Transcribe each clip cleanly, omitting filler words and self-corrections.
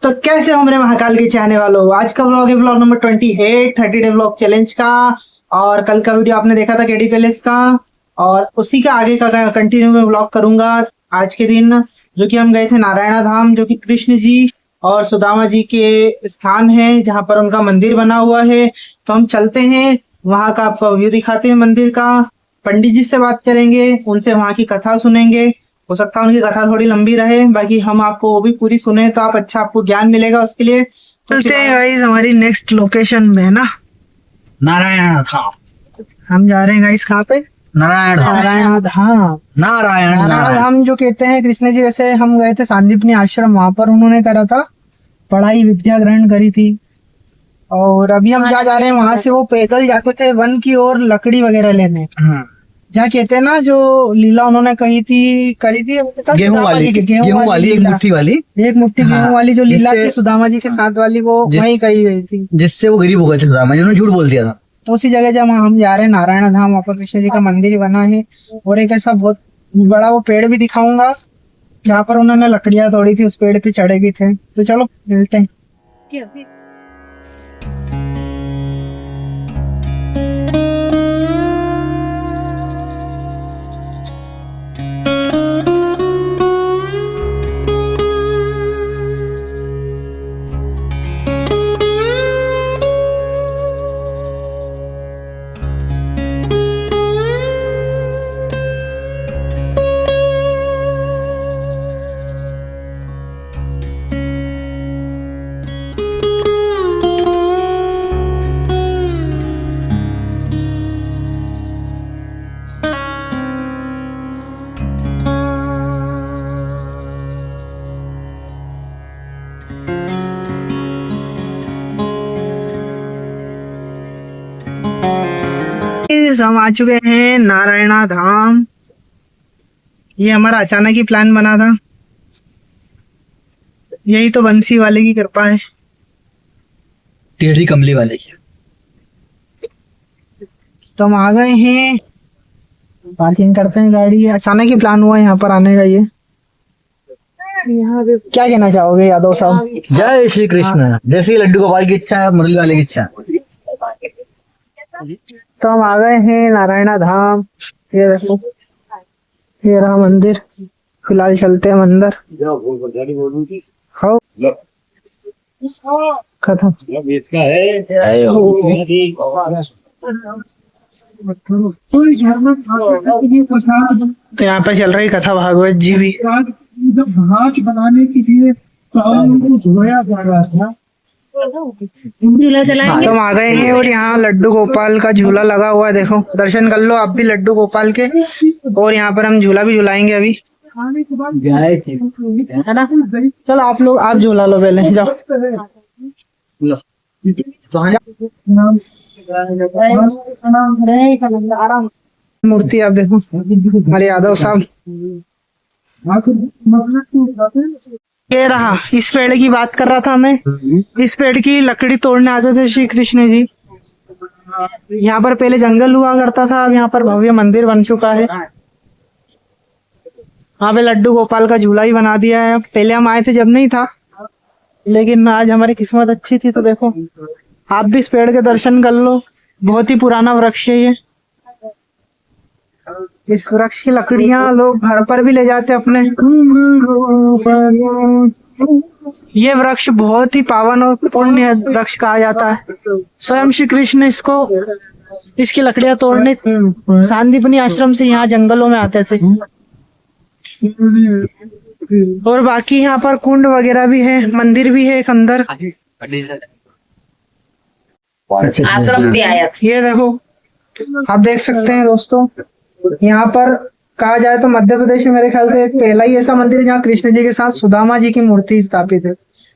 तो कैसे हो मेरे महाकाल के चाहने वालों, आज का व्लॉग है vlog number 28 30 day vlog challenge का। और कल का वीडियो आपने देखा था केडी पैलेस का, और उसी का आगे का कंटिन्यू में व्लॉग करूंगा। आज के दिन जो कि हम गए थे नारायणा धाम, जो कि कृष्ण जी और सुदामा जी के स्थान है, जहां पर उनका मंदिर बना हुआ है। तो हम चलते हैं, वहां का आपको व्यू दिखाते हैं मंदिर का। पंडित जी से बात करेंगे, उनसे वहां की कथा सुनेंगे। हो सकता है उनकी कथा थोड़ी लंबी रहे, बाकी हम आपको वो भी पूरी सुने तो आप अच्छा आपको ज्ञान मिलेगा उसके लिए। चलते हैं गाइस हमारी नेक्स्ट लोकेशन में, है ना, नारायण धाम। हम जा रहे हैं गाइस कहाँ पे? नारायण धाम। नारायणा धाम। नारायणा धाम जो कहते हैं कृष्ण जी, जैसे हम गए थे सांदीपनी आश्रम, वहां पर उन्होंने करा था पढ़ाई, विद्या ग्रहण करी थी। और अभी हम जा रहे हैं वहां से, वो पैदल जाते थे वन की ओर लकड़ी वगैरह लेने, जहाँ कहते हैं ना जो लीला उन्होंने करी थी गेहूं वाली एक मुट्ठी वाली, गेहूं वाली जो लीला थी सुदामा जी के साथ वाली, वो वहीं कही गई थी, जिससे वो गरीब हो गए थे सुदामा जी, उन्होंने झूठ बोल दिया था। तो उसी जगह जब हम जा रहे हैं नारायण धाम, वहाँ पर कृष्ण जी का मंदिर बना है। और एक ऐसा बहुत बड़ा वो पेड़ भी दिखाऊंगा जहाँ पर उन्होंने लकड़ियां तोड़ी थी, उस पेड़ पे चढ़े भी थे। तो चलो मिलते हैं। हम आ चुके हैं नारायणा धाम। ये हमारा अचानक ही प्लान बना था, यही तो बंसी वाले की कृपा है, टेढ़ी कमली वाले की। तो हम आ गए हैं, पार्किंग करते हैं गाड़ी। अचानक ही प्लान हुआ यहाँ पर आने का। ये क्या कहना चाहोगे यादव साहब? जय श्री कृष्ण। जैसे लड्डू गोपाल की इच्छा है, मुरली वाले की इच्छा है। तो हम आ गए हैं नारायणा धाम। ये देखो, ये रहा मंदिर। फिलहाल चलते हैं अंदर। खत्म। तो यहाँ पे चल रही कथा भागवत जी भी। भात बनाने के लिए को धोया जा रहा था। तो हम आ गए हैं और यहाँ लड्डू गोपाल का झूला लगा हुआ है। देखो, दर्शन कर लो आप भी लड्डू गोपाल के। और यहाँ पर हम झूला भी झुलाएंगे अभी, है ना। चलो आप लोग, आप झूला लो पहले, जाओ। मूर्ति आप देखो, हमारे यादव साहब। ये रहा, इस पेड़ की बात कर रहा था मैं। इस पेड़ की लकड़ी तोड़ने आते थे श्री कृष्ण जी। यहाँ पर पहले जंगल हुआ करता था, अब यहाँ पर भव्य मंदिर बन चुका है। यहाँ पे लड्डू गोपाल का झूला ही बना दिया है। पहले हम आए थे जब नहीं था, लेकिन आज हमारी किस्मत अच्छी थी। तो देखो, आप भी इस पेड़ के दर्शन कर लो। बहुत ही पुराना वृक्ष है ये। इस वृक्ष की लकड़ियां लोग घर पर भी ले जाते अपने। ये वृक्ष बहुत ही पावन और पुण्य वृक्ष कहा जाता है। स्वयं श्री कृष्ण इसकी लकड़ियां तोड़ने सांदीपनी आश्रम से यहाँ जंगलों में आते थे। और बाकी यहाँ पर कुंड वगैरह भी है, मंदिर भी है एक अंदर। आश्रम भी आया। ये देखो, आप देख सकते हैं दोस्तों, यहाँ पर कहा जाए तो मध्य प्रदेश में मेरे ख्याल से एक पहला ही ऐसा मंदिर है जहाँ कृष्ण जी के साथ सुदामा जी की मूर्ति स्थापित है।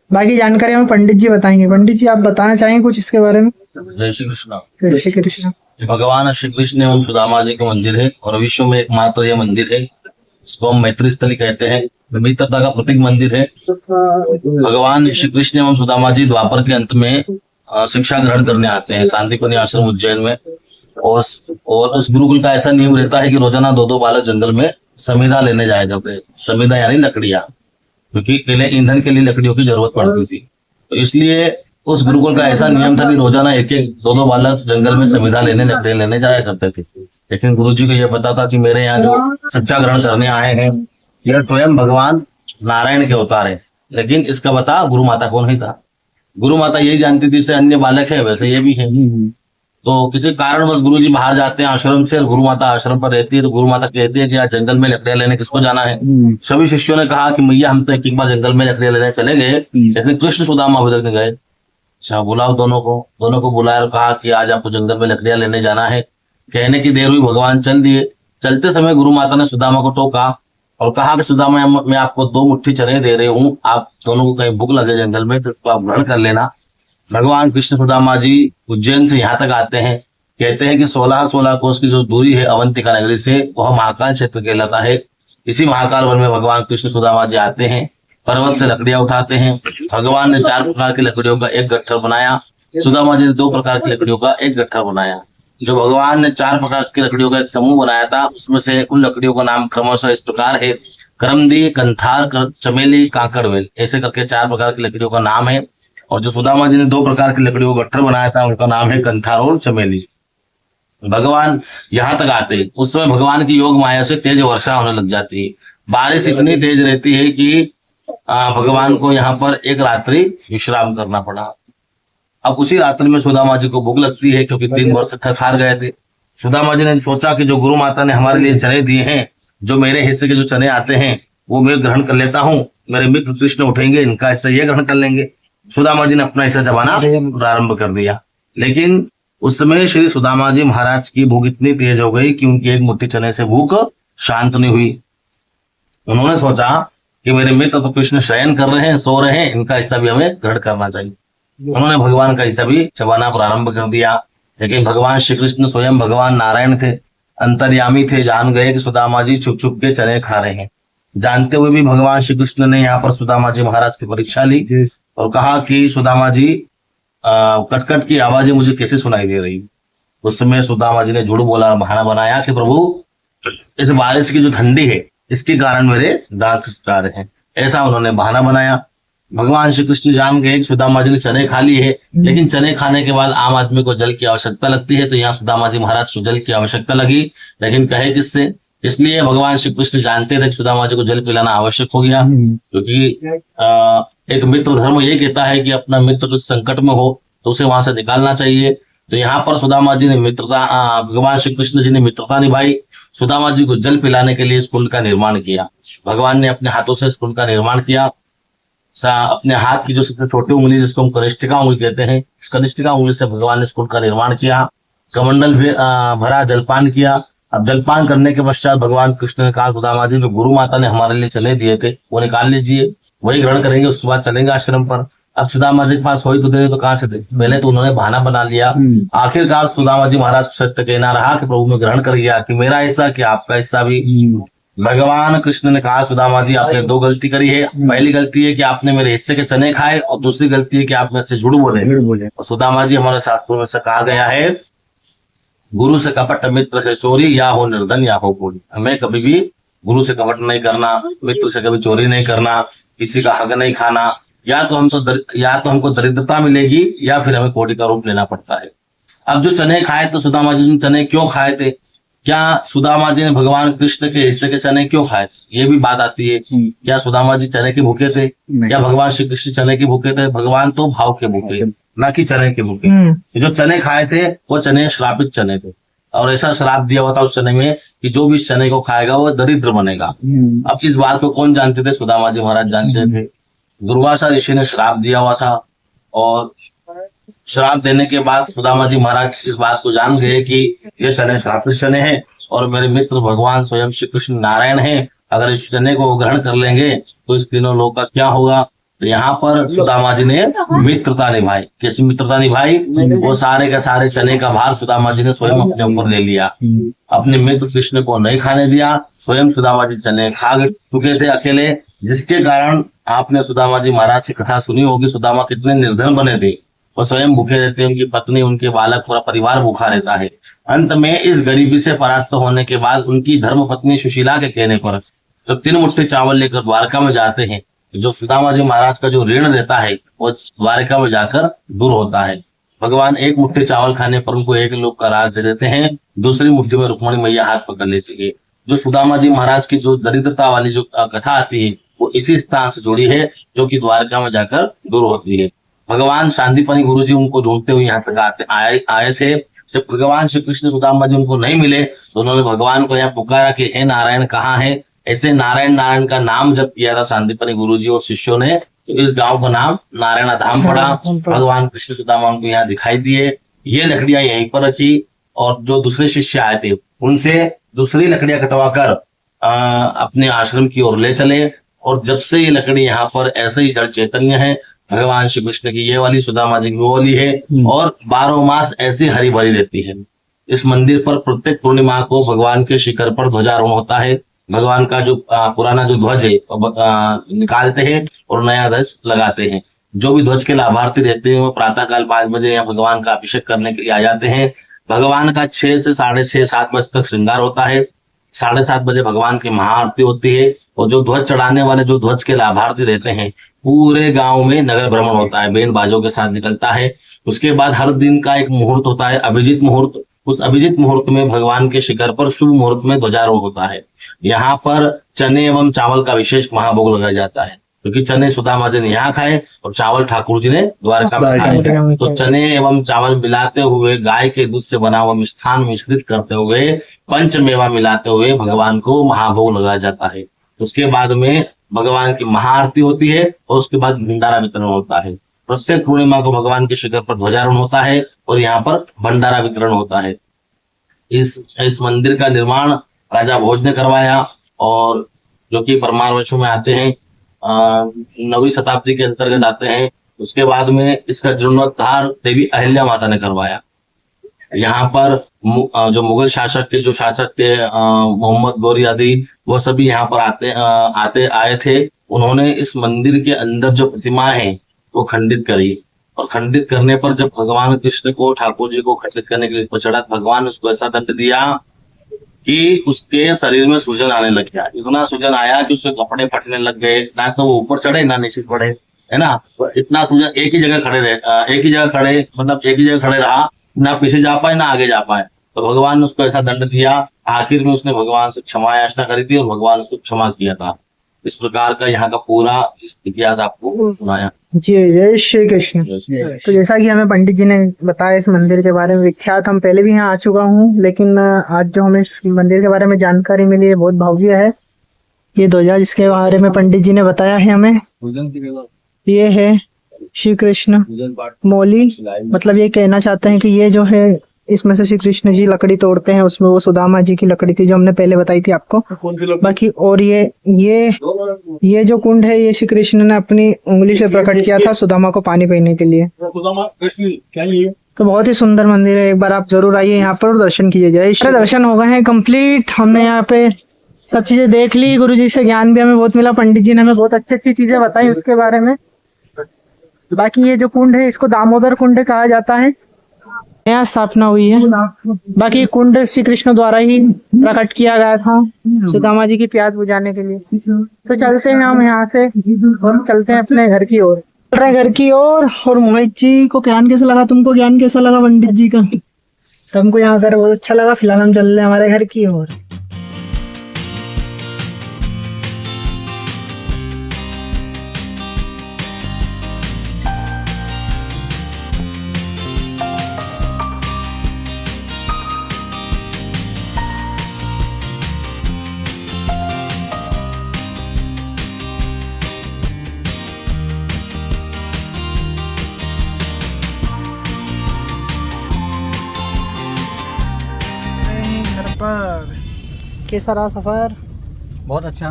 बाकी जानकारी हमें पंडित जी बताएंगे। पंडित जी, आप बताना चाहेंगे कुछ इसके बारे में? जय श्री कृष्ण। जय श्री कृष्ण। भगवान श्री कृष्ण एवं सुदामा जी का मंदिर है और विश्व में एकमात्र यह मंदिर है। इसको हम मैत्री स्थली कहते हैं। मित्रता का प्रतीक मंदिर है। भगवान श्री कृष्ण एवं सुदामा जी द्वापर के अंत में शिक्षा ग्रहण करने आते हैं सांदीपनी आश्रम उज्जैन में। और उस गुरुकुल का ऐसा नियम रहता है कि रोजाना 2-2 बालक जंगल में समीधा लेने जाया करते हैं। समीधा यानी लकड़ियां। क्योंकि पहले ईंधन के लिए लकड़ियों की जरूरत पड़ती थी। तो इसलिए उस गुरुकुल का ऐसा नियम था कि रोजाना एक एक दो बालक जंगल में संविदा लेने लकड़ियां लेने जाया करते थे। लेकिन गुरुजी को यह पता था कि मेरे यहाँ जो शिक्षा ग्रहण करने आए हैं यह स्वयं भगवान नारायण के अवतार है, लेकिन इसका पता गुरु माता को नहीं था। गुरु माता यही जानती थी से अन्य बालक है वैसे ये भी है। तो किसी कारणवश गुरुजी बाहर जाते हैं आश्रम से और गुरु माता आश्रम पर रहती है, तो गुरु माता कहती है कि आज जंगल में लकड़ियां लेने किसको जाना है। सभी शिष्यों ने कहा कि मैया हम तो एक बार जंगल में लकड़ियां लेने चले गए, लेकिन कृष्ण सुदामा अभी तक नहीं गए। अच्छा बुलाओ दोनों को बुलाया और कहा कि आज आपको जंगल में लकड़ियां लेने जाना है। कहने की देर हुई, भगवान चल दिए। चलते समय गुरु माता ने सुदामा को टोका और कहा कि सुदामा मैं आपको 2 मुट्ठी चने दे रही हूँ, आप दोनों को कहीं भूख लगे जंगल में तो उसको आप ग्रहण कर लेना। भगवान कृष्ण सुदामा जी उज्जैन से यहाँ तक आते हैं। कहते हैं कि 16 कोस की जो दूरी है अवंतिका नगरी से वह महाकाल क्षेत्र कहलाता है। इसी महाकाल वन में भगवान कृष्ण सुदामा जी आते हैं, पर्वत से लकड़ियां उठाते हैं। भगवान ने 4 प्रकार की लकड़ियों का एक गट्ठर बनाया, सुदामा जी ने 2 प्रकार की लकड़ियों का एक गट्ठर बनाया। जो भगवान ने 4 प्रकार की लकड़ियों का एक समूह बनाया था उसमें से उन लकड़ियों का नाम क्रमशः इस प्रकार है, करमदी, कंथार, चमेली, काकड़वेल, ऐसे करके 4 प्रकार की लकड़ियों का नाम है। और जो सुदामा जी ने 2 प्रकार की लकड़ियों का गट्ठर बनाया था उनका नाम है कंथार और चमेली। भगवान यहाँ तक आते हैं, उस समय भगवान की योग माया से तेज वर्षा होने लग जाती है। बारिश इतनी तेज रहती है कि भगवान को यहाँ पर एक रात्रि विश्राम करना पड़ा। अब उसी रात्रि में सुदामा जी को भूख लगती है क्योंकि 3 वर्ष थक हार गए थे। सुदामा जी ने सोचा कि जो गुरु माता ने हमारे लिए चने दिए हैं, जो मेरे हिस्से के जो चने आते हैं वो मैं ग्रहण कर लेता हूँ, मेरे मित्र कृष्ण उठेंगे इनका हिस्सा ये ग्रहण कर लेंगे। सुदामा जी ने अपना हिस्सा चबाना प्रारंभ कर दिया। लेकिन उस समय श्री सुदामा जी महाराज की भूख इतनी तेज हो गई कि उनकी एक मुट्ठी चने से भूख शांत नहीं हुई। उन्होंने सोचा कि मेरे मित्र तो कृष्ण शयन कर रहे हैं, सो रहे हैं, इनका हिस्सा भी हमें ग्रहण करना चाहिए। उन्होंने भगवान का हिस्सा भी चबाना प्रारंभ कर दिया। लेकिन भगवान श्री कृष्ण स्वयं भगवान नारायण थे, अंतर्यामी थे, जान गए कि सुदामा जी छुप छुप के चने खा रहे हैं। जानते हुए भी भगवान श्री कृष्ण ने यहाँ पर सुदामा जी महाराज की परीक्षा ली और कहा कि सुदामा जी कटकट की आवाजें मुझे कैसे सुनाई दे रही। उस समय सुदामा जी ने झूठ बोला, बहाना बनाया कि प्रभु इस बारिश की जो ठंडी है इसके कारण मेरे दांत खटका रहे हैं, ऐसा उन्होंने बहाना बनाया। भगवान श्री कृष्ण जान गए कि सुदामा जी ने चने खा लिए है, लेकिन चने खाने के बाद आम आदमी को जल की आवश्यकता लगती है, तो यहाँ सुदामा जी महाराज को जल की आवश्यकता लगी, लेकिन कहे किससे। इसलिए भगवान श्री कृष्ण जानते थे कि सुदामा जी को जल पिलाना आवश्यक हो गया, क्योंकि एक मित्र धर्म ये कहता है कि अपना मित्र कुछ संकट में हो तो उसे वहां से निकालना चाहिए। तो यहाँ पर सुदामा जी ने मित्रता, भगवान श्री कृष्ण जी ने मित्रता निभाई। सुदामा जी को जल पिलाने के लिए इस कुंड का निर्माण किया। भगवान ने अपने हाथों से इस कुंड का निर्माण किया। अपने हाथ की जो सबसे छोटी उंगली जिसको हम कनिष्ठिका उंगली कहते हैं, इस कनिष्ठिका उंगली से भगवान ने इस कुंड का निर्माण किया। कमंडल भी भरा, जलपान किया। अब जलपान करने के पश्चात भगवान कृष्ण ने कहा, सुदामा जी जो गुरु माता ने हमारे लिए चने दिए थे वो निकाल लीजिए, वही ग्रहण करेंगे, उसके बाद चलेंगे आश्रम पर। अब सुदामा जी के पास हो ही तो देने तो कहाँ से दे, पहले तो उन्होंने बहाना बना लिया। आखिरकार सुदामा जी महाराज को सत्य कहना रहा कि प्रभु ने ग्रहण कर लिया कि मेरा हिस्सा कि आपका हिस्सा भी। भगवान कृष्ण ने कहा, सुदामा जी आपने 2 गलती करी है। पहली गलती है कि आपने मेरे हिस्से के चने खाए और दूसरी गलती है कि आप मेरे से झूठ बोले। और सुदामा जी हमारे शास्त्रों में से कहा गया है, गुरु से कपट मित्र से चोरी, या हो निर्धन या हो कोड़ी। हमें कभी भी गुरु से कपट नहीं करना, मित्र से कभी चोरी नहीं करना, किसी का हक नहीं खाना। या तो हमको दरिद्रता मिलेगी या फिर हमें कोड़ी का रूप लेना पड़ता है। अब जो चने खाए तो सुदामा जी ने चने क्यों खाए थे, क्या सुदामा जी ने भगवान कृष्ण के हिस्से के चने क्यों खाए, ये भी बात आती है। क्या सुदामा जी चने के भूखे थे, या भगवान श्री कृष्ण चने के भूखे थे? भगवान तो भाव के भूखे, ना कि चने के भूखे। जो चने खाए थे वो चने श्रापित चने थे, और ऐसा श्राप दिया हुआ था उस चने में कि जो भी इस चने को खाएगा वो दरिद्र बनेगा। अब इस बात को कौन जानते थे? सुदामा जी महाराज जानते थे। दुर्वासा ऋषि ने श्राप दिया हुआ था, और श्राप देने के बाद सुदामा जी महाराज इस बात को जान गए कि ये चने श्रापित चने हैं और मेरे मित्र भगवान स्वयं श्री कृष्ण नारायण हैं। अगर इस चने को ग्रहण कर लेंगे तो इस तीनों लोग का क्या होगा। तो यहाँ पर सुदामा जी ने मित्रता निभाई। कैसी मित्रता निभाई? वो सारे के सारे चने का भार सुदामा जी ने स्वयं अपने ऊपर ले लिया, अपने मित्र कृष्ण को नहीं खाने दिया। स्वयं सुदामा जी चने खा चुके थे अकेले, जिसके कारण आपने सुदामा जी महाराज की कथा सुनी होगी। सुदामा कितने निर्धन बने थे, वो स्वयं भूखे रहते हैं, उनकी पत्नी, उनके बालक, पूरा परिवार भूखा रहता है। अंत में इस गरीबी से परास्त होने के बाद उनकी धर्म पत्नी सुशीला के कहने पर तो 3 मुट्ठी चावल लेकर द्वारका में जाते हैं। जो सुदामा जी महाराज का जो ऋण रहता है वो द्वारका में जाकर दूर होता है। भगवान एक मुट्ठी चावल खाने पर उनको एक लोक का राज दे देते हैं, दूसरी मुट्ठी में रुक्मणी मैया हाथ पकड़ लेती है। जो सुदामा जी महाराज की जो दरिद्रता वाली जो कथा आती है वो इसी स्थान से जुड़ी है, जो कि द्वारका में जाकर दूर होती है। भगवान शांतिपनी गुरु जी उनको ढूंढते हुए यहाँ तक आए थे। जब भगवान श्री कृष्ण सुदामा जी उनको नहीं मिले तो उन्होंने भगवान को यहाँ पुकारा कि हे नारायण कहाँ है। ऐसे नारायण नारायण का नाम जब किया था शांतिपनी गुरु जी और शिष्यों ने, तो इस गांव का नाम नारायण धाम पड़ा। भगवान कृष्ण सुदामा उनको यहाँ दिखाई दिए, ये लकड़ियां यहीं पर रखी और जो दूसरे शिष्य आए थे उनसे दूसरी लकड़ियां कटवाकर अपने आश्रम की ओर ले चले। और जब से ये लकड़ी यहाँ पर ऐसे ही जड़ चैतन्य है, भगवान श्री कृष्ण की ये वाली, सुदामा जी की वो वाली है और 12 मास ऐसी हरी भरी रहती है। इस मंदिर पर प्रत्येक पूर्णिमा को भगवान के शिखर पर ध्वजारोहण होता है। भगवान का जो पुराना जो ध्वज है निकालते हैं और नया ध्वज लगाते हैं। जो भी ध्वज के लाभार्थी रहते हैं वो प्रातःकाल 5 बजे यहाँ भगवान का अभिषेक करने के लिए आ जाते हैं। भगवान का 6 से 6:30 7 बजे तक श्रृंगार होता है। 7:30 बजे भगवान की महाआरती होती है और जो ध्वज चढ़ाने वाले जो ध्वज के लाभार्थी रहते हैं पूरे गांव में नगर भ्रमण होता है, बेन बाजों के साथ निकलता है। उसके बाद हर दिन का एक मुहूर्त होता है, अभिजीत मुहूर्त। उस अभिजीत मुहूर्त में भगवान के शिखर पर शुभ मुहूर्त में ध्वजारोहण होता है। यहाँ पर चने एवं चावल का विशेष महाभोग लगाया जाता है, क्योंकि चने सुदामा जी ने यहाँ खाए और चावल ठाकुर जी ने द्वारका में खाए। तो चने एवं चावल मिलाते हुए गाय के दूध से बना हुआ मिष्ठान मिश्रित करते हुए पंचमेवा मिलाते हुए भगवान को महाभोग लगाया जाता है। उसके बाद में भगवान की महाआरती होती है और उसके बाद भंडारा वितरण होता है। प्रत्येक पूर्णिमा को भगवान के शिखर पर ध्वजारोहण होता है और यहाँ पर भंडारा वितरण होता है। इस मंदिर का निर्माण राजा भोज ने करवाया और जो कि परमार वंशों में आते हैं, 9वीं शताब्दी के अंतर्गत आते हैं। उसके बाद में इसका जीर्णोद्धार देवी अहिल्या माता ने करवाया। यहाँ पर जो मुगल शासक थे मोहम्मद गौरी आदि, वो सभी यहाँ पर आए थे। उन्होंने इस मंदिर के अंदर जो प्रतिमाएं हैं वो खंडित करी और खंडित करने पर जब भगवान कृष्ण को, ठाकुर जी को खंडित करने के लिए चढ़ा, भगवान ने उसको ऐसा दंड दिया कि उसके शरीर में सूजन आने लग गया। इतना सूजन आया कि उसके कपड़े फटने लग गए, ना तो वो ऊपर चढ़े ना नीचे पड़े, है ना। इतना सूजन, एक ही जगह खड़े रहा, ना पीछे जा पाए ना आगे जा पाए। तो भगवान ने उसको ऐसा दंड दिया। आखिर में उसने भगवान से क्षमा याचना करी थी और भगवान उसको क्षमा किया था। इस प्रकार का यहाँ का पूरा इतिहास आपको सुनाया। जी, जय श्री कृष्ण। तो जैसा कि हमें पंडित जी ने बताया इस मंदिर के बारे में, विख्यात, हम पहले भी यहाँ आ चुका हूँ, लेकिन आज जो हमें इस मंदिर के बारे में जानकारी मिली है बहुत भव्य है। ये ध्वजा जिसके बारे में पंडित जी ने बताया है हमें, ये है श्री कृष्ण मौली। मतलब ये कहना चाहते हैं कि ये जो है इसमें से श्री कृष्ण जी लकड़ी तोड़ते हैं, उसमें वो सुदामा जी की लकड़ी थी जो हमने पहले बताई थी आपको। बाकी और ये जो कुंड है ये श्री कृष्ण ने अपनी उंगली से प्रकट किया था सुदामा को पानी पीने के लिए। तो बहुत ही सुंदर मंदिर है, एक बार आप जरूर आइए यहाँ पर और दर्शन कीजिए। जय दर्शन हो गए हैं कंप्लीट। हमने यहाँ पे सब चीजें देख ली, गुरु जी से ज्ञान भी हमें बहुत मिला, पंडित जी ने हमें बहुत अच्छी अच्छी चीजें बताई उसके बारे में। बाकी ये जो कुंड है इसको दामोदर कुंड कहा जाता है, नया स्थापना हुई है। बाकी कुंड श्री कृष्ण द्वारा ही प्रकट किया गया था सुदामा जी की प्यास बुझाने के लिए। तो चलते हैं हम यहाँ से और चलते हैं अपने घर की ओर, घर की ओर। और मोहित जी को ज्ञान कैसा लगा, तुमको ज्ञान कैसा लगा पंडित जी का? तो हमको यहाँ कर बहुत अच्छा लगा। फिलहाल हम चल रहे हैं हमारे घर की ओर। कैसा रहा सफर? बहुत अच्छा,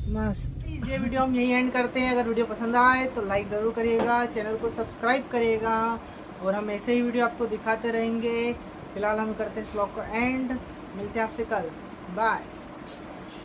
मस्त। ये वीडियो हम यही एंड करते हैं। अगर वीडियो पसंद आए तो लाइक ज़रूर करिएगा, चैनल को सब्सक्राइब करिएगा और हम ऐसे ही वीडियो आपको दिखाते रहेंगे। फिलहाल हम करते हैं इस व्लॉग को एंड। मिलते हैं आपसे कल, बाय।